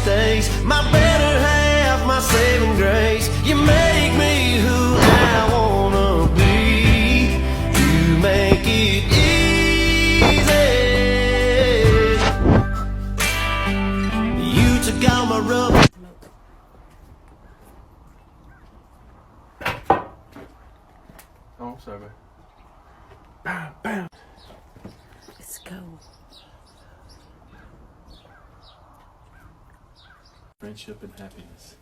mistakes. My better half, my saving grace. You make me who I wanna be. You make it easy. You took all my rough. Oh, I'm sorry. Bam, bam. Let's go. Friendship and happiness.